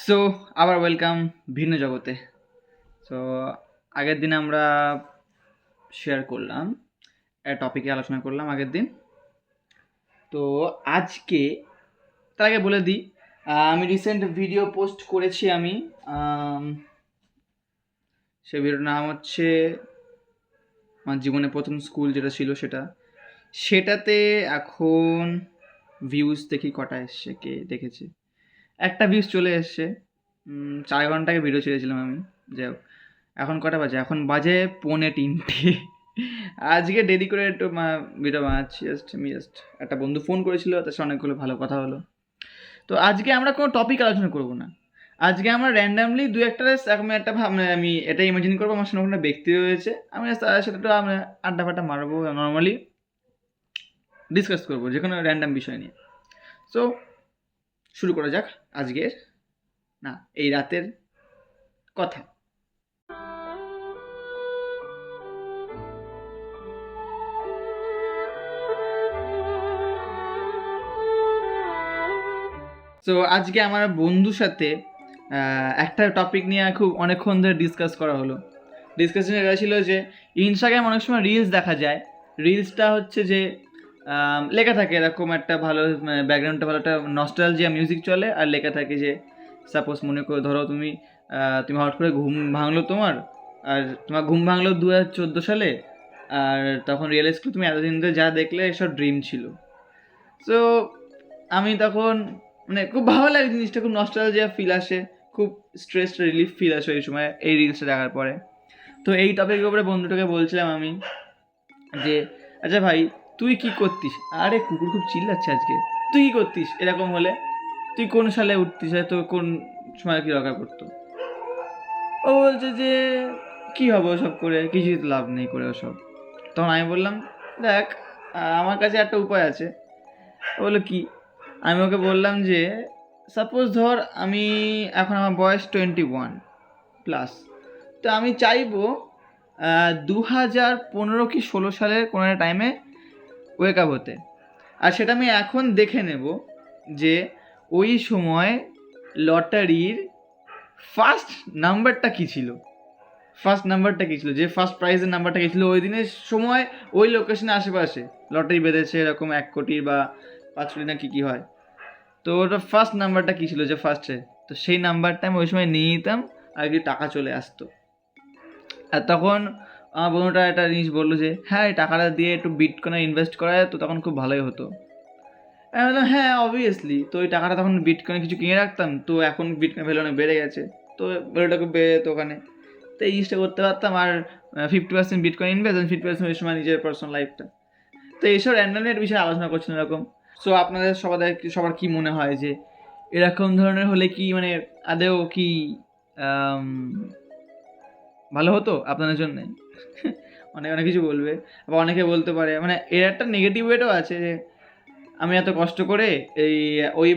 So আবার welcome ভিন্ন জগতে। সো আগের দিন আমরা শেয়ার করলাম, একটা টপিকে আলোচনা করলাম আগের দিন। তো আজকে তার আগে বলে দিই, আমি রিসেন্ট ভিডিও পোস্ট করেছি আমি। সে ভিডিওর নাম হচ্ছে আমার জীবনে প্রথম স্কুল যেটা ছিল সেটাতে এখন ভিউজ দেখি কটা এসছে, কে দেখেছে। একটা ভিউজ চলে এসছে। 4 ঘন্টা আগে ভিডিও ছেড়েছিলাম আমি। যাই হোক, এখন কটা বাজে? এখন বাজে 2:45। আজকে দেরি করে একটু ভিডিও বানাচ্ছি। জাস্ট একটা বন্ধু ফোন করেছিল, তার সাথে অনেকগুলো ভালো কথা হলো। তো আজকে আমরা কোনো টপিক আলোচনা করব না। আজকে আমরা র্যান্ডামলি দু একটা আমি এটা ইমাজিন করবো আমার সামনে কোনো ব্যক্তি রয়েছে, আমি তার সাথে একটু আমরা আড্ডা ফাড্ডা মারবো, নর্মালি ডিসকাস করবো যে কোনো র্যান্ডাম বিষয় নিয়ে। সো শুরু করা যাক আজকের, না এই রাতের কথা। তো আজকে আমার বন্ধুর সাথে একটা টপিক নিয়ে খুব অনেকক্ষণ ধরে ডিসকাস করা হলো। ডিসকাশন এটা ছিল যে ইনস্টাগ্রামে অনেক সময় রিলস দেখা যায়। রিলসটা হচ্ছে যে লেখা থাকে এরকম একটা ভালো ব্যাকগ্রাউন্ডটা ভালো, একটা নস্টালজিয়া মিউজিক চলে, আর লেখা থাকে যে সাপোজ মনে করে ধরো তুমি হঠাৎ করে ঘুম ভাঙলো তোমার ঘুম ভাঙলো 2014 সালে, আর তখন রিয়েলাইজ করো তুমি এতদিন ধরে যা দেখলে এসব ড্রিম ছিল। সো আমি তখন খুব ভালো লাগে জিনিসটা, খুব নস্টালজিয়া ফিল আসে, খুব স্ট্রেস রিলিফ ফিল আসে এই সময় এই রিলসটা দেখার পরে। তো এই টপিকের উপরে বন্ধুটাকে বলছিলাম আমি যে আচ্ছা ভাই, তুই কি করতিস? আরে কুকুর খুব চিল্লাচ্ছে আজকে। তুই কি করতিস এরকম হলে? তুই কোন সালে উঠতিস? তো কোন সময় কি দরকার পড়তো? ও বলছে যে কি হবে ওসব করে, কিছুই তো লাভ নেই করে ওসব। তখন আমি বললাম দেখ, আমার কাছে একটা উপায় আছে। ও বললো কি? আমি ওকে বললাম যে সাপোজ ধর এখন আমার বয়স 21+। তো আমি চাইবো 2015 কি 16 সালের কোনো একটা টাইমে ওয়েক আপ হতে। আর সেটা আমি এখন দেখে নেব যে ওই সময় লটারির ফার্স্ট নাম্বারটা কী ছিল, যে ফার্স্ট প্রাইজের নাম্বারটা কী ছিল ওই দিনের সময় ওই লোকেশনে আশেপাশে লটারি বেঁধেছে, এরকম 1 কোটির বা 5 কোটি না কী হয়। তো ওটা ফার্স্ট নাম্বারটা কী ছিল যে ফার্স্টে, তো সেই নাম্বারটা আমি ওই সময় নিয়ে নিতাম আর কি টাকা চলে আসতো। আর তখন আমার বন্ধুটা একটা জিনিস বললো যে হ্যাঁ, এই টাকাটা দিয়ে একটু বিটকয়েনে ইনভেস্ট করা যায় তো তখন খুব ভালোই হতো। আমি বললাম হ্যাঁ অবভিয়াসলি, তো ওই টাকাটা তখন বিটকয়েনে কিছু কিনে রাখতাম, তো এখন বিটকয়েন ভ্যালু অনেক বেড়ে গেছে, তো ভ্যালুটাকে বেড়ে যেত ওখানে। তো এই জিনিসটা করতে পারতাম, আর 50% বিটকয়েন ইনভেস্ট, 50% ওই সময় নিজের পার্সোনাল লাইফটা। তো এইসব র্যান্ডামলি একটা বিষয়ে আলোচনা করছিলাম এরকম। সো আপনাদের সবার কি মনে হয় যে এরকম ধরনের হলে কি আদেও কি ভালো হতো আপনাদের জন্যে? অনেক কিছু বলবে, আবার অনেকে বলতে পারে এর একটা নেগেটিভ ওয়েটও আছে যে আমি এত কষ্ট করে ওই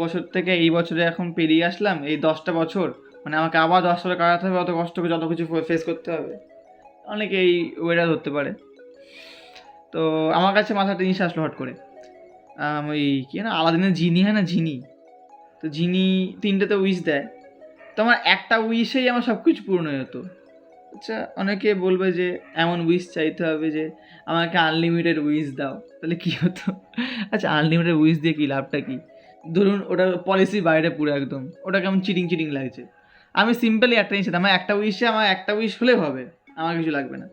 বছর থেকে এই বছরে এখন পেরিয়ে আসলাম, এই 10টা বছর, আমাকে আবার 10 বছর কাটাতে হবে, অত কষ্ট করে যত কিছু ফেস করতে হবে। অনেকে এই ওয়েটা ধরতে পারে। তো আমার কাছে মাথাটা জিনিস আসলো হট করে, ওই কি না আলাদিনের জিনি হয় না, জিনি, তো জিনি 3টেতে উইশ দেয়, তো আমার একটা উইশেই আমার সব কিছু পূর্ণ হয়ে যেত। আচ্ছা, অনেকে বলবে যে এমন উইশ চাইতে হবে যে আমাকে আনলিমিটেড উইশ দাও, তাহলে কী হতো? আচ্ছা, আনলিমিটেড উইশ দিয়ে কী লাভটা কী? ধরুন ওটা পলিসির বাইরে পুরো একদম, ওটা কেমন চিটিং লাগছে। আমি সিম্পলি একটা জিনিস, আমার একটা উইশ হলেও হবে, আমার কিছু লাগবে না।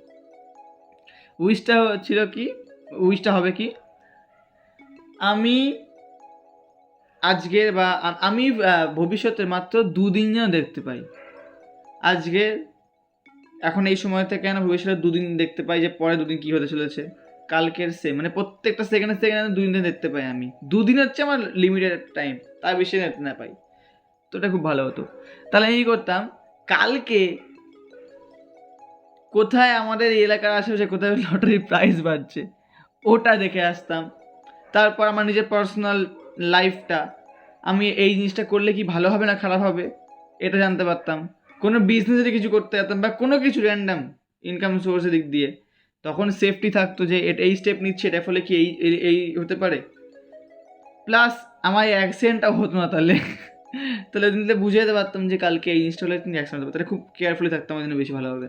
উইশটা ছিল কি, উইশটা হবে কি, আমি আজকের বা আমি ভবিষ্যতে মাত্র 2 দিন যেন দেখতে পাই। আজকের এখন এই সময় থেকে ভবিষ্যতে 2 দিন দেখতে পাই যে পরে 2 দিন কী হতে চলেছে। কালকের প্রত্যেকটা সেকেন্ডে 2 দিন দেখতে পাই আমি। 2 দিন হচ্ছে আমার লিমিটেড টাইম, তার বেশি দেখতে না পাই, তো এটা খুব ভালো হতো। তাহলে আমি কী করতাম, কালকে কোথায় আমাদের এই এলাকার আশেপাশে কোথায় লটারির প্রাইস বাড়ছে ওটা দেখে আসতাম। তারপর আমার নিজের পার্সোনাল লাইফটা, আমি এই জিনিসটা করলে কি ভালো হবে না খারাপ হবে এটা জানতে পারতাম। কোনো বিজনেসে কিছু করতে পারতাম বা কোনো কিছু র্যান্ডাম ইনকাম সোর্সের দিক দিয়ে, তখন সেফটি থাকতো যে এই স্টেপ নিচ্ছে, এটা ফলে কি এই হতে পারে। প্লাস আমার এই অ্যাক্সিডেন্টটাও হতো না তাহলে। তাহলে ওই দিনটা বুঝে যেতে পারতাম যে কালকে এই জিনিসটা হলে কিন্তু অ্যাকশন দেবো, তাহলে খুব কেয়ারফুলি থাকতাম, ওই জন্য বেশি ভালো হবে।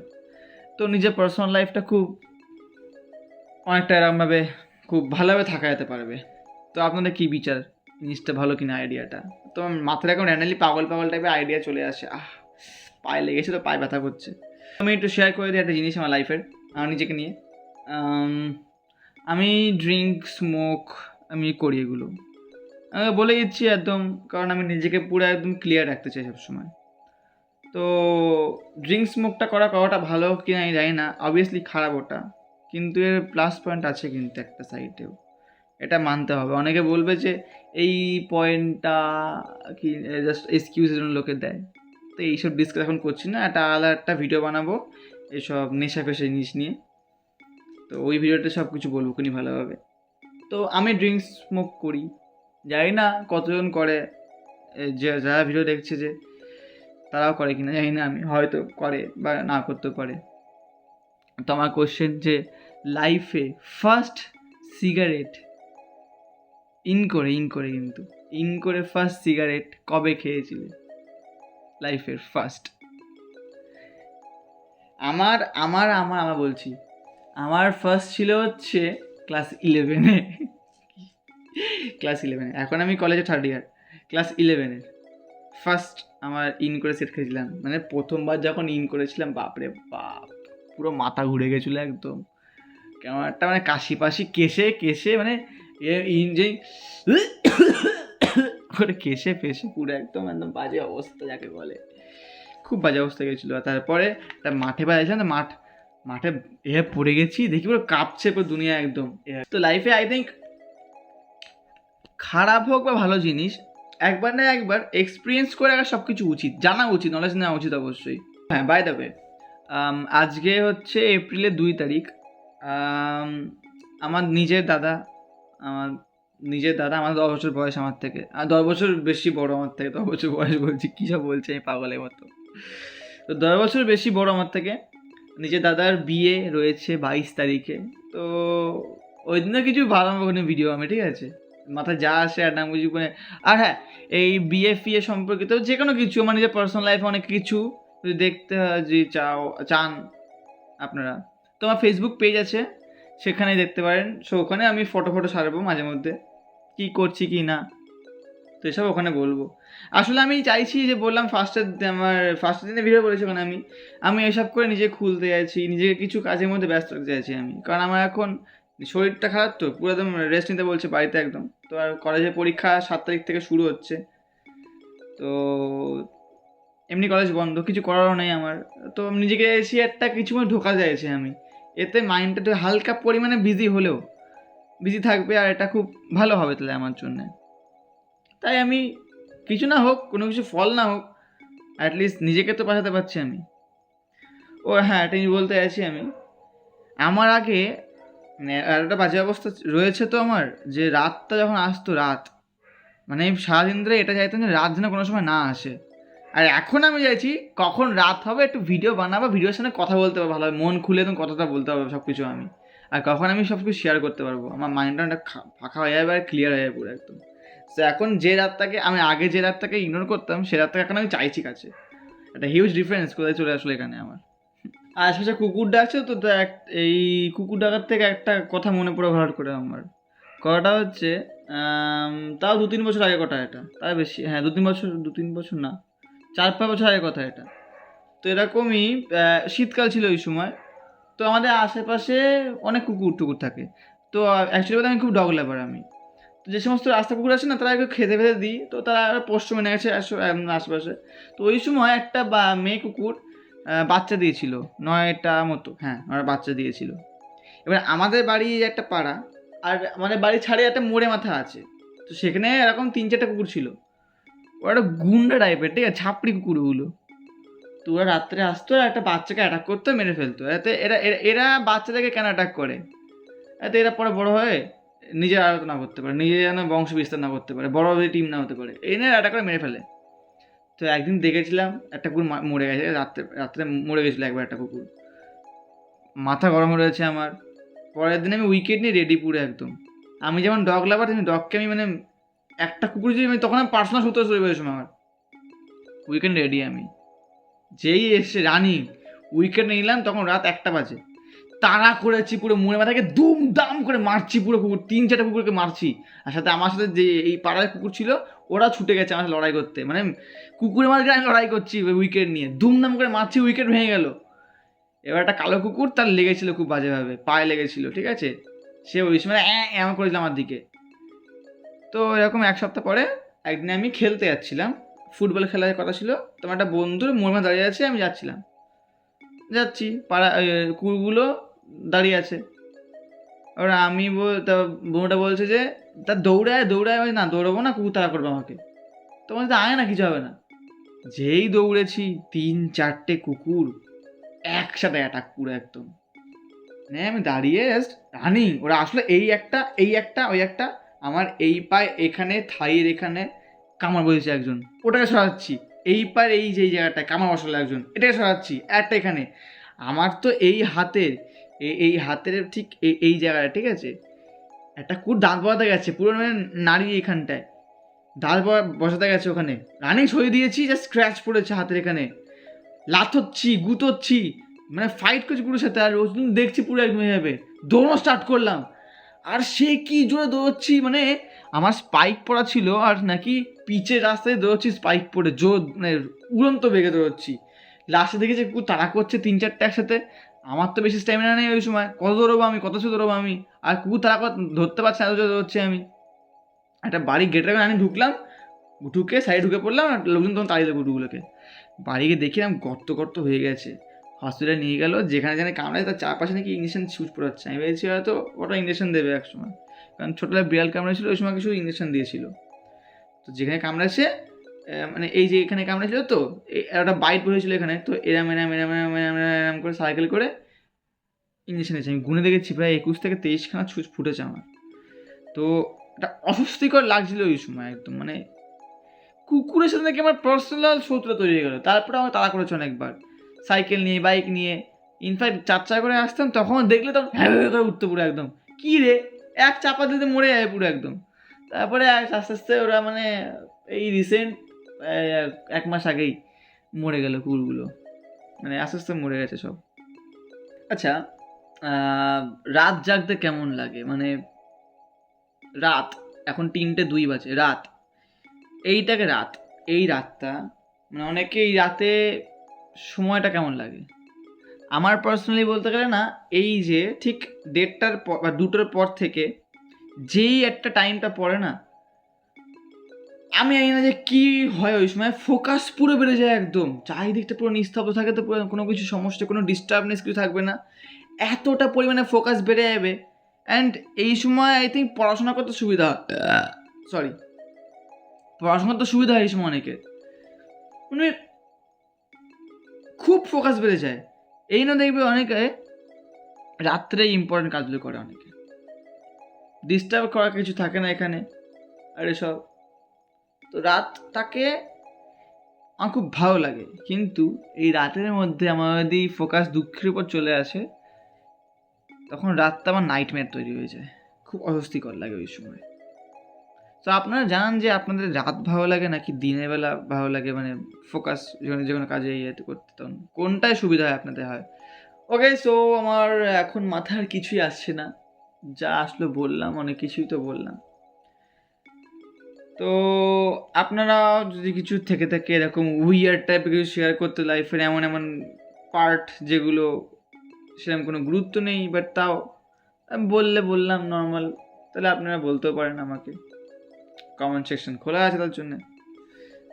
তো নিজের পার্সোনাল লাইফটা খুব অনেকটা এরকমভাবে খুব ভালোভাবে থাকা যেতে পারবে। তো আপনাদের কী বিচার, জিনিসটা ভালো কিনা আইডিয়াটা? তো আমার মাথায় এখন র্যান্ডালি পাগল পাগল টাইপের আইডিয়া চলে আসে, পায়ে লেগেছে তো পায়ে ব্যথা করছে। আমি একটু শেয়ার করে দিই একটা জিনিস আমার লাইফের, আমার নিজেকে নিয়ে। আমি ড্রিঙ্ক স্মোক আমি করি এগুলো, আমি বলে দিচ্ছি একদম, কারণ আমি নিজেকে পুরো একদম ক্লিয়ার রাখতে চাই সবসময়। তো ড্রিঙ্ক স্মোকটা করাটা ভালো কি না আমি জানি না, অবভিয়াসলি খারাপ ওটা, কিন্তু এর প্লাস পয়েন্ট আছে কিন্তু একটা সাইডেও, এটা মানতে হবে। অনেকে বলবে যে এই পয়েন্টটা কি জাস্ট এক্সকিউজের জন্য লোকে দেয়, তো এইসব ডিসকাস এখন করছি না, একটা ভিডিও বানাবো এইসব নেশা ফেশা জিনিস নিয়ে, তো ওই ভিডিওতে সব কিছু বলবো খুবই ভালোভাবে। তো আমি ড্রিঙ্কস স্মোক করি, জানি না কতজন করে, যে যারা ভিডিও দেখছে যে তারাও করে কিনা জানি না, আমি হয়তো করে বা না করতেও পারে। তো আমার কোশ্চেন যে লাইফে ফার্স্ট সিগারেট ইন করে ফার্স্ট সিগারেট কবে খেয়েছিলে লাইফের ফার্স্ট? আমার আমার আমার আমার বলছি, আমার ফার্স্ট ছিল হচ্ছে ক্লাস 11-এ। এখন আমি কলেজে 3rd ইয়ার। ক্লাস 11-এর ফার্স্ট আমার ইন করে সেট খেয়েছিলাম, মানে প্রথমবার যখন ইন করেছিলাম, বাপরে বাপ, পুরো মাথা ঘুরে গেছিলো একদম, কেমন একটা মানে কাশি পাশি কেশে মানে ইন যেই করে কেশে ফেসে পুরো একদম বাজে অবস্থা যাকে বলে, খুব বাজে অবস্থা গেছিলো। আর তারপরে মাঠে বাজাইছিলাম, তো মাঠে পড়ে গেছি, দেখি পুরো কাঁপছে পুরো দুনিয়া একদম। তো লাইফে আই থিঙ্ক খারাপ হোক বা ভালো জিনিস, একবার না একবার এক্সপিরিয়েন্স করে রাখা সব কিছু উচিত, জানা উচিত, নলেজ নেওয়া উচিত অবশ্যই। হ্যাঁ, বাই দ্য ওয়ে, আজকে হচ্ছে এপ্রিলের 2 তারিখ। আমার নিজের দাদা আমার 10 বছর বয়স আমার থেকে, আর 10 বছর বেশি বড় আমার থেকে, 10 বছর বয়স বলছি, কী সব বলছে আমি পাগলের মতো। তো 10 বছর বেশি বড় আমার থেকে, নিজের দাদার বিয়ে রয়েছে 22 তারিখে। তো ওই দিনও কিছু ভালো কোনো ভিডিও আমি, ঠিক আছে, মাথায় যা আসে আর না বুঝি মানে। আর হ্যাঁ, এই বিয়ে সম্পর্কিত যে কোনো কিছু আমার নিজের পার্সোনাল লাইফে অনেক কিছু যদি দেখতে যে চান আপনারা, তো আমার ফেসবুক পেজ আছে, সেখানে দেখতে পারেন। সো ওখানে আমি ফটো ছাড়বো মাঝে মধ্যে, কী করছি কি না, তো এসব ওখানে বলবো। আসলে আমি চাইছি যে বললাম ফার্স্টের দিনে ভিডিও বলেছি, ওখানে আমি এসব করে নিজে খুলতে চাইছি, নিজেকে কিছু কাজের মধ্যে ব্যস্ত রাখতে চাইছি আমি, কারণ আমার এখন শরীরটা খারাপ, তো পুরো একদম রেস্ট নিতে বলছে বাড়িতে একদম। তো আর কলেজের পরীক্ষা 7 তারিখ থেকে শুরু হচ্ছে, তো এমনি কলেজ বন্ধ, কিছু করারও নেই আমার। তো নিজেকে এসে একটা কিছু ঢোকা যাইছে আমি, এতে মাইন্ডটা একটু হালকা পরিমাণে বিজি থাকবে, আর এটা খুব ভালো হবে তাহলে আমার জন্যে। তাই আমি কিছু না হোক, কোনো কিছু ফল না হোক, অ্যাটলিস্ট নিজেকে তো বাঁচাতে পারছি আমি। ও হ্যাঁ, এটা বলতে আছি আমি, আমার আগে মানে আর একটা বাজে অবস্থা রয়েছে তো আমার, যে রাতটা যখন আসতো, মানে সারাদিন ধরে এটা চাইতাম যে রাত যেন কোনো সময় না আসে। আর এখন আমি চাইছি কখন রাত হবে, একটু ভিডিও বানাবো, ভিডিওর সামনে কথা বলতে পারবো ভালোভাবে, মন খুলে একদম কথাটা বলতে পারবো সব কিছু আমি, আর কখন আমি সব কিছু শেয়ার করতে পারবো, আমার মাইন্ডটা অনেক ফাঁকা হয়ে যাবে আর ক্লিয়ার হয়ে যাবে পুরো একদম। তো এখন যে রাতটাকে আমি আগে যে রাতটাকে ইগনোর করতাম, সে রাতটাকে এখন আমি চাইছি কাছে, একটা হিউজ ডিফারেন্স কোথায় চলে আসলো এখানে আমার। আশেপাশে কুকুর ডাকছে তো, এই কুকুর ডাকার থেকে একটা কথা মনে পড়ে হঠাৎ করে আমার। কথাটা হচ্ছে তাও 2-3 বছর আগে কথা, এটা তাই বেশি, হ্যাঁ 2-3 বছর না, 4-5 বছর আগে কথা এটা। তো এরকমই শীতকাল ছিল ওই সময়। তো আমাদের আশেপাশে অনেক কুকুর থাকে। তো অ্যাকচুয়ালি বলতে আমি খুব ডগ লাভার আমি। তো যে সমস্ত রাস্তা কুকুর আছে না, তারা একটু খেতে দিই, তো তারা পোষ্য মেনে গেছে আশেপাশে। তো ওই সময় একটা মেয়ে কুকুর বাচ্চা দিয়েছিল 9টা মতো, হ্যাঁ 9টা বাচ্চা দিয়েছিল। এবার আমাদের বাড়ি একটা পাড়া, আর আমাদের বাড়ি ছাড়িয়ে একটা মোড়ে মাথা আছে, তো সেখানে এরকম 3-4টা কুকুর ছিল। ওরা একটা গুন্ডা টাইপের, ঠিক আছে, ছাপড়ি কুকুরগুলো। তো ওরা রাত্রে আসতো আর একটা বাচ্চাকে অ্যাটাক করতো, মেরে ফেলতো। এতে এরা বাচ্চাদেরকে কেন অ্যাটাক করে, এতে এরা পরে বড় হয়ে নিজের আয়ত্ত না করতে পারে, নিজে যেন বংশ বিস্তার না করতে পারে, বড় টিম না হতে পারে, এই নিয়ে অ্যাটাক করে মেরে ফেলে। তো একদিন দেখেছিলাম একটা কুকুর মরে গেছে, রাত্রে মরে গেছিলো একবার একটা কুকুর, মাথা গরম হয়ে রয়েছে আমার। পরের দিন আমি উইকেট নিয়ে রেডি পুরো একদম। আমি যেমন ডগ লাভার, তেমনি ডগকে আমি মানে একটা কুকুর যদি তখন আমি পার্সোনাল সূত্র চলে পেয়েছিলাম আমার, উইকেন্ড রেডি আমি। যেই এসে রানিং উইকেন্ড নিলাম তখন রাত 1টা বাজে, তাড়া করেছি পুরো মোড়ে মাথাকে দুম দাম করে মারছি পুরো কুকুর, 3-4টা কুকুরকে মারছি। আর সাথে আমার সাথে যে এই পাড়ায় কুকুর ছিল ওরা ছুটে গেছে আমার সাথে লড়াই করতে, মানে কুকুরের মাঝখানে আমি লড়াই করছি উইকেট নিয়ে, দুমদাম করে মারছি, উইকেট ভেঙে গেল। এবার একটা কালো কুকুর তার লেগেছিল খুব বাজেভাবে, পায়ে লেগেছিল, ঠিক আছে, সে ওই সময় এমন করেছিল আমার দিকে। তো এরকম 1 সপ্তাহ পরে একদিন আমি খেলতে যাচ্ছিলাম, ফুটবল খেলার কথা ছিল, তোমার একটা বন্ধুর মোড়ে দাঁড়িয়ে আছে, আমি যাচ্ছি পাড়া, কুকুরগুলো দাঁড়িয়ে আছে। এবার আমি বন্ধুটা বলছে যে তা দৌড়ায়, আমি না দৌড়াবো না, কুকুর তাড়া করবে আমাকে। তোমার সাথে আয় না, কিছু হবে না। যেই দৌড়েছি 3-4টে কুকুর একসাথে অ্যাটাক পুরো একদম, মানে আমি দাঁড়িয়ে জাস্ট রানিং। ওরা আসলে এই একটা ওই একটা, আমার এই পায়ে এখানে থাইয়ের এখানে কামড় বসেছে একজন, ওটাকে সরাচ্ছি। এই পায়ের এই যে জায়গাটায় কামড় বসালো একজন, এটাকে সরাচ্ছি। একটা এখানে আমার তো এই হাতের এই হাতের ঠিক এই জায়গাটা, ঠিক আছে, একটা কুকুর দাঁত বসাতে গেছে পুরো, মানে নাড়ি এইখানটায় দাঁত বসাতে গেছে, ওখানে রানিং সরিয়ে দিয়েছি, জাস্ট স্ক্র্যাচ পড়েছে হাতের এখানে, লাথচ্ছি গুতোচ্ছি, মানে ফাইট করছি পুরোর সাথে। আর ওই দেখছি পুরো একদম যাবে, দৌড়ো স্টার্ট করলাম। আর সে কি জোরে দৌড়চ্ছি, মানে আমার স্পাইক পরা ছিল, আর নাকি পিচের রাস্তায় দৌড়চ্ছি স্পাইক পরে, জোর মানে উড়ন্ত বেগে দৌড়চ্ছি। লাস্টে দেখেছি কুকুর তাড়া করছে 3-4টে একসাথে। আমার তো বেশি স্ট্যামিনা নেই ওই সময়, কত দৌড়বো আমি, কত সে দৌড়বো আমি, আর কুকুর তাড়া ধরতে পারছি না, এত জোরে দৌড়চ্ছি আমি। একটা বাড়ি গেটের আমি ঢুকলাম, ঢুকে সাইডে ঢুকে পড়লাম, আর লোকজন তখন তাড়িয়ে দেবো কুকুরগুলোকে। বাড়ি গিয়ে দেখলাম গর্ত হয়ে গেছে, হসপিটালে নিয়ে গেল, যেখানে যেখানে কামড়ায় তার চারপাশে নাকি ইঞ্জেকশন ছুট পড়াচ্ছে। আমি ভেবেছি হয়তো ওটা ইঞ্জেকশন দেবে এক সময়, কারণ ছোটোবেলায় বিড়াল কামড়েছিল ওই সময় কিছু ইঞ্জেকশন দিয়েছিল। তো যেখানে কামড়াচ্ছে, মানে এই যে এখানে কামড়েছিল, তো একটা বাইট বসেছিল এখানে, তো এরাম করে সাইকেল করে ইঞ্জেকশন দিয়েছে। আমি গুনে দেখেছি প্রায় 21 থেকে 23খানা ছুঁচ ফুটেছে আমার। তো এটা অস্বস্তিকর লাগছিল ওই সময় একদম, মানে কুকুরের সাথে নাকি আমার পার্সোনাল শত্রুতা তৈরি হয়ে গেলো। তারপরে আমার তাড়া করেছে অনেকবার সাইকেল নিয়ে, বাইক নিয়ে, ইনফ্যাক্ট 4 চাকা করে আসতাম, তখন দেখলে তখন হ্যাঁ করে উঠতো পুরো একদম, কী রে এক চাপা দিতে মরে যায় পুরো একদম। তারপরে আস্তে আস্তে ওরা, মানে এই রিসেন্ট 1 মাস আগেই মরে গেল কুকুরগুলো, মানে আস্তে আস্তে মরে গেছে সব। আচ্ছা, রাত জাগতে কেমন লাগে, মানে রাত এখন 3টে 2 বাজে, রাত এইটাকে রাত, এই রাতটা, মানে অনেকে এই রাতে সময়টা কেমন লাগে। আমার পার্সোনালি বলতে গেলে না, এই যে ঠিক 1:30টার পর বা 2টোর পর থেকে যেই একটা টাইমটা পড়ে না, আমি জানি না যে কী হয় ওই সময়, ফোকাস পুরো বেড়ে যায় একদম, চারিদিকটা পুরো নিস্তব্ধ থাকে, তো পুরো কোনো কিছু সমস্যা, কোনো ডিস্টার্বনেস কিছু থাকবে না, এতটা পরিমাণে ফোকাস বেড়ে যাবে। অ্যান্ড এই সময় আই থিঙ্ক পড়াশোনা করতে সুবিধা হয় এই সময় অনেকের, মানে খুব ফোকাস বেড়ে যায়। এই না দেখবে অনেকে রাত্রে ইম্পর্টেন্ট কাজগুলো করে, অনেকে ডিস্টার্ব করা কিছু থাকে না এখানে, আর এসব। তো রাতটাকে আমার খুব ভালো লাগে, কিন্তু এই রাতের মধ্যে আমার যদি ফোকাস দুঃখের উপর চলে আসে, তখন রাতটা আমার নাইটমেয়ার তৈরি হয়ে যায়, খুব অস্বস্তিকর লাগে ওই সময়। তো আপনারা জানান যে আপনাদের রাত ভালো লাগে নাকি দিনের বেলা ভালো লাগে, মানে ফোকাস যে কোনো কাজে ইয়েতে করতে, তখন কোনটায় সুবিধা হয় আপনাদের হয়। ওকে, সো আমার এখন মাথার কিছুই আসছে না, যা আসলে বললাম অনেক কিছুই তো বললাম। তো আপনারা যদি কিছু থেকে থাকে এরকম উইয়ার্ড টাইপের কিছু শেয়ার করতে, লাইফের এমন এমন পার্ট যেগুলো সেরকম কোনো গুরুত্ব নেই, বাট তাও আমি বললাম নর্মাল, তাহলে আপনারা বলতেও পারেন আমাকে, কমেন্ট সেকশন খোলা আছে তার জন্যে।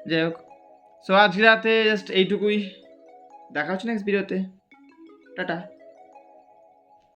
যাই হোক, সো আজ রাতে জাস্ট এইটুকুই, দেখা হচ্ছে নেক্সট ভিডিওতে, টাটা।